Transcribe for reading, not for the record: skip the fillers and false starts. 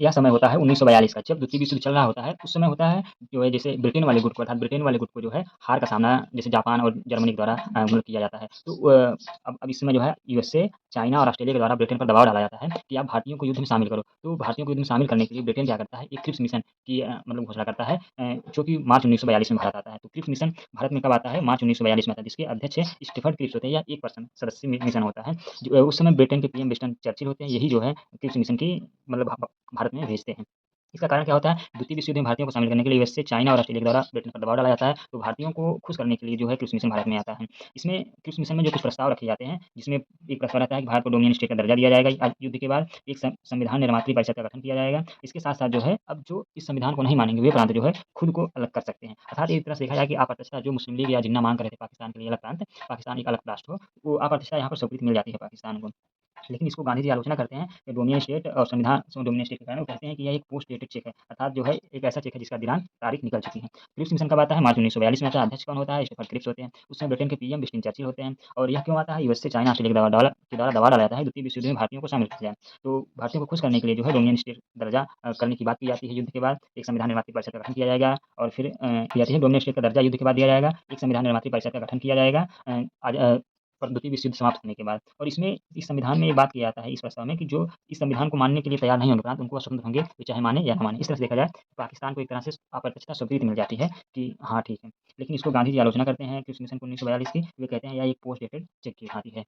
यह समय होता है 1942 का, जब द्वितीय विश्व युद्ध चल रहा होता है, उस समय होता है जो है जैसे ब्रिटेन वाले गुट को अर्थात ब्रिटेन वाले गुट को जो है हार का सामना जैसे जापान और जर्मनी के द्वारा मतलब किया जाता है। तो अब इस समय जो है यूएसए, चाइना और ऑस्ट्रेलिया के द्वारा ब्रिटेन पर दबाव डाला जाता है कि आप भारतीयों को युद्ध में शामिल करो। तो भारतीयों को युद्ध में शामिल करने के लिए ब्रिटेन क्या करता है, एक क्रिप्स मिशन की मतलब घोषणा करता है जो कि मार्च 1942 में भारत आता है। तो क्रिप्स मिशन भारत में कब आता है? मार्च 1942 में आता है, जिसके अध्यक्ष स्टीफर्ड क्रिप्स होते हैं या 1% सदस्य मिशन होता है। जो उस समय ब्रिटेन के पीएम विंस्टन चर्चिल होते हैं, यही जो है क्रिप्स मिशन की मतलब भारत में भेजते हैं। इसका कारण क्या होता है? द्वितीय विश्व युद्ध में भारतीयों को शामिल करने के लिए यूएसए, चाइना और ऑस्ट्रेलिया के द्वारा ब्रिटेन पर दबाव डाला जाता है, तो भारतीयों को खुश करने के लिए जो है क्रिप्स मिशन भारत में आता है। इसमें क्रिप्स मिशन में जो कुछ प्रस्ताव रखे जाते हैं, जिसमें एक प्रस्ताव रहता है कि भारत को डोमिनियन स्टेट का दर्जा दिया जाएगा युद्ध के बाद, एक संविधान निर्मात्री परिषद का गठन किया जाएगा। इसके साथ-साथ जो है अब जो इस संविधान को नहीं मानेंगे, वे प्रांत जो है खुद को अलग कर सकते हैं। अर्थात एक तरह से देखा जाए कि अप्रत्यक्षता जो मुस्लिम लीग या जिन्ना मांग कर रहे थे पाकिस्तान के लिए अलग प्रांत, पाकिस्तान एक अलग राष्ट्र हो, वो अप्रत्यक्षता यहाँ पर स्वीकृति मिल जाती है पाकिस्तान को। लेकिन इसको गांधी जी आलोचना करते हैं कि डोमिनियन स्टेट और संविधान डोमिनियन स्टेट के कारण वो कहते हैं कि यह एक पोस्ट डेटेड चेक है, अर्थात जो है एक ऐसा चेक है जिसका दिनांक तारीख निकल चुकी है। क्रिप्स मिशन कब आता है? मार्च 1942 में आता है। अध्यक्ष कौन होता है? स्टीफन क्रिप्स होते हैं। उस समय ब्रिटेन के पीएम विंस्टन चर्चिल होते हैं। और यह क्यों आता है? यूएसए, चाइना, ऑस्ट्रेलिया के द्वारा दबाव डाला जाता है द्वितीय विश्व युद्ध में भारतीयों को शामिल किया जाए। तो भारतीयों को खुश करने के लिए जो है डोमिनियन स्टेट दर्जा करने की बात की जाती है युद्ध के बाद। एक संविधान निर्मात्री परिषद का गठन किया जाएगा और फिर की जाती है डोमिनियन स्टेट का दर्जा युद्ध के बाद दिया जाएगा। एक संविधान निर्मात्री परिषद का गठन किया जाएगा पर द्वितीय विश्व युद्ध समाप्त होने के बाद। और इसमें इस संविधान में ये बात किया जाता है इस प्रस्ताव में कि जो इस संविधान को मानने के लिए तैयार नहीं होंगे प्रांत, उनको स्वतंत्र होंगे, वे चाहे माने या ना माने। इस तरह से देखा जाए, पाकिस्तान को एक तरह से अप्रत्यक्षता स्वीकृति मिल जाती है कि हाँ, ठीक है। लेकिन इसको गांधी जी आलोचना करते हैं कि उस मिशन 1942 की, वे कहते हैं यह एक पोस्ट डेटेड चेक की भांति है।